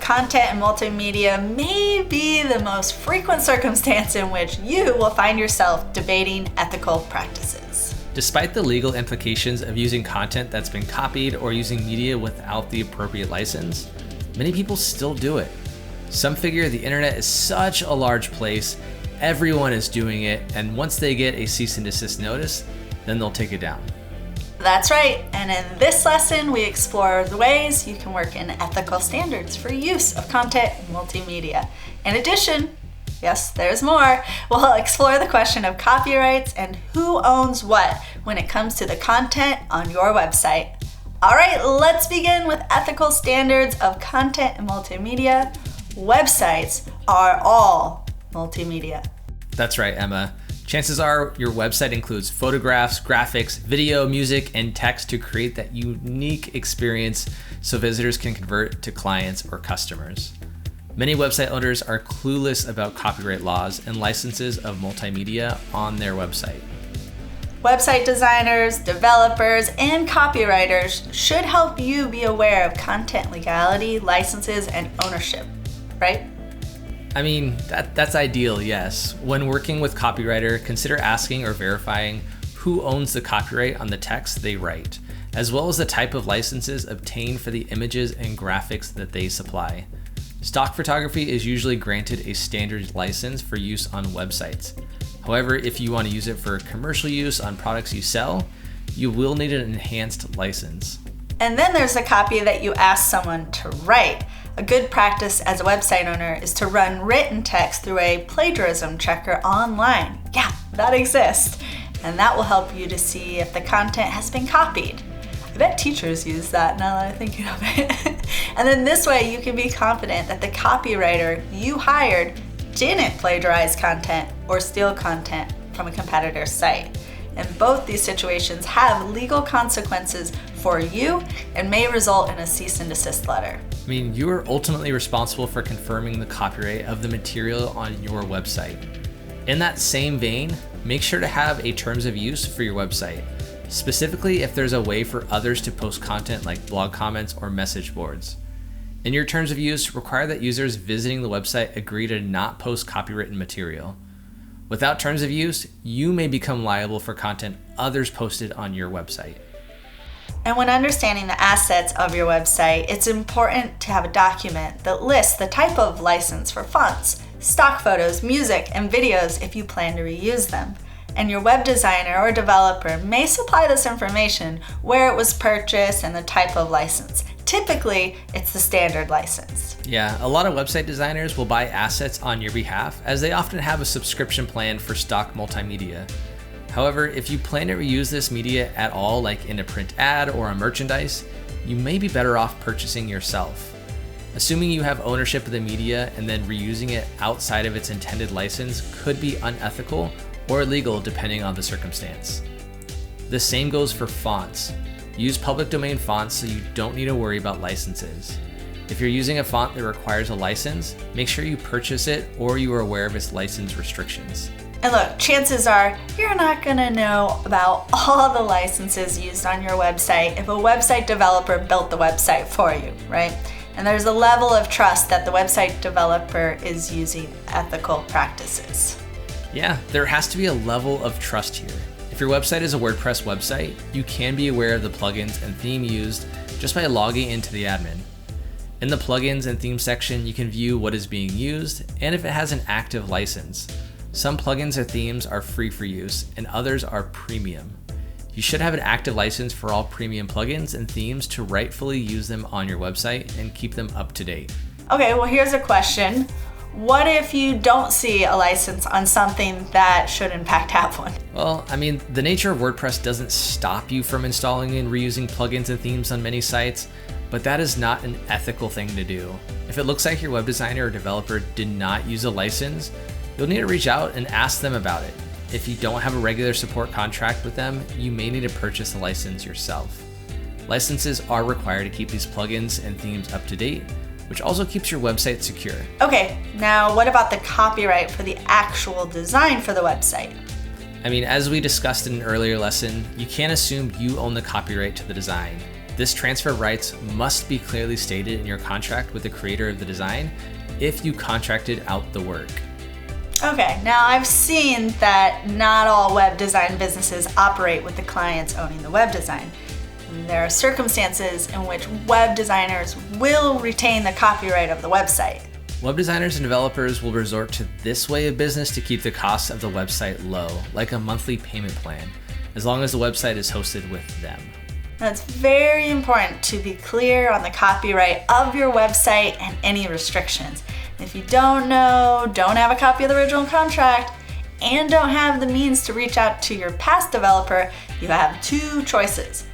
content and multimedia may be the most frequent circumstance in which you will find yourself debating ethical practices. Despite the legal implications of using content that's been copied or using media without the appropriate license, many people still do it. Some figure the internet is such a large place, everyone is doing it, and once they get a cease and desist notice, then they'll take it down. That's right, and in this lesson we explore the ways you can work in ethical standards for use of content and multimedia. In addition, yes, there's more, we'll explore the question of copyrights and who owns what when it comes to the content on your website. All right, let's begin with ethical standards of content and multimedia. Websites are all multimedia. That's right, Emma. Chances are your website includes photographs, graphics, video, music, and text to create that unique experience so visitors can convert to clients or customers. Many website owners are clueless about copyright laws and licenses of multimedia on their website. Website designers, developers, and copywriters should help you be aware of content legality, licenses, and ownership, right? I mean, that's ideal, yes. When working with copywriter, consider asking or verifying who owns the copyright on the text they write, as well as the type of licenses obtained for the images and graphics that they supply. Stock photography is usually granted a standard license for use on websites. However, if you want to use it for commercial use on products you sell, you will need an enhanced license. And then there's the copy that you ask someone to write. A good practice as a website owner is to run written text through a plagiarism checker online. Yeah, that exists. And that will help you to see if the content has been copied. I bet teachers use that now that I'm thinking of it. And then this way you can be confident that the copywriter you hired didn't plagiarize content or steal content from a competitor's site. And both these situations have legal consequences for you and may result in a cease and desist letter. I mean, you are ultimately responsible for confirming the copyright of the material on your website. In that same vein, make sure to have a terms of use for your website, specifically if there's a way for others to post content like blog comments or message boards. In your terms of use, require that users visiting the website agree to not post copywritten material. Without terms of use, you may become liable for content others posted on your website. And when understanding the assets of your website, it's important to have a document that lists the type of license for fonts, stock photos, music, and videos if you plan to reuse them. And your web designer or developer may supply this information where it was purchased and the type of license. Typically, it's the standard license. Yeah, a lot of website designers will buy assets on your behalf as they often have a subscription plan for stock multimedia. However, if you plan to reuse this media at all, like in a print ad or a merchandise, you may be better off purchasing yourself. Assuming you have ownership of the media and then reusing it outside of its intended license could be unethical or illegal depending on the circumstance. The same goes for fonts. Use public domain fonts so you don't need to worry about licenses. If you're using a font that requires a license, make sure you purchase it or you are aware of its license restrictions. And look, chances are you're not going to know about all the licenses used on your website if a website developer built the website for you, right? And there's a level of trust that the website developer is using ethical practices. Yeah, there has to be a level of trust here. If your website is a WordPress website, you can be aware of the plugins and theme used just by logging into the admin. In the plugins and theme section, you can view what is being used and if it has an active license. Some plugins or themes are free for use and others are premium. You should have an active license for all premium plugins and themes to rightfully use them on your website and keep them up to date. Okay, well here's a question. What if you don't see a license on something that should in fact have one? Well, I mean, the nature of WordPress doesn't stop you from installing and reusing plugins and themes on many sites, but that is not an ethical thing to do. If it looks like your web designer or developer did not use a license, you'll need to reach out and ask them about it. If you don't have a regular support contract with them, you may need to purchase a license yourself. Licenses are required to keep these plugins and themes up to date, which also keeps your website secure. Okay, now what about the copyright for the actual design for the website? I mean, as we discussed in an earlier lesson, you can't assume you own the copyright to the design. This transfer of rights must be clearly stated in your contract with the creator of the design if you contracted out the work. Okay, now I've seen that not all web design businesses operate with the clients owning the web design. There are circumstances in which web designers will retain the copyright of the website. Web designers and developers will resort to this way of business to keep the costs of the website low, like a monthly payment plan, as long as the website is hosted with them. Now, it's very important to be clear on the copyright of your website and any restrictions. If you don't know, don't have a copy of the original contract, and don't have the means to reach out to your past developer, you have two choices.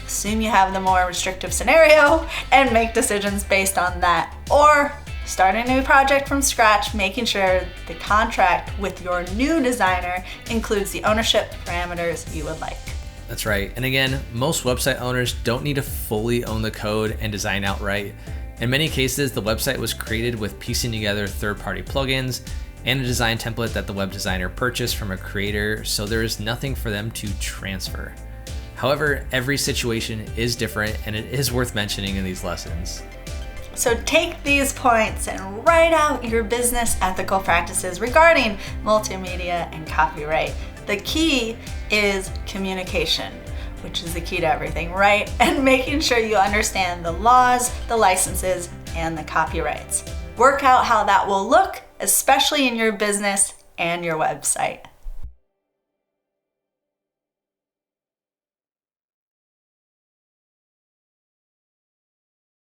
Assume you have the more restrictive scenario and make decisions based on that, or start a new project from scratch, making sure the contract with your new designer includes the ownership parameters you would like. That's right. And again, most website owners don't need to fully own the code and design outright. In many cases, the website was created with piecing together third-party plugins and a design template that the web designer purchased from a creator, so there is nothing for them to transfer. However, every situation is different, and it is worth mentioning in these lessons. So take these points and write out your business ethical practices regarding multimedia and copyright. The key is communication, which is the key to everything, right? And making sure you understand the laws, the licenses, and the copyrights. Work out how that will look, especially in your business and your website.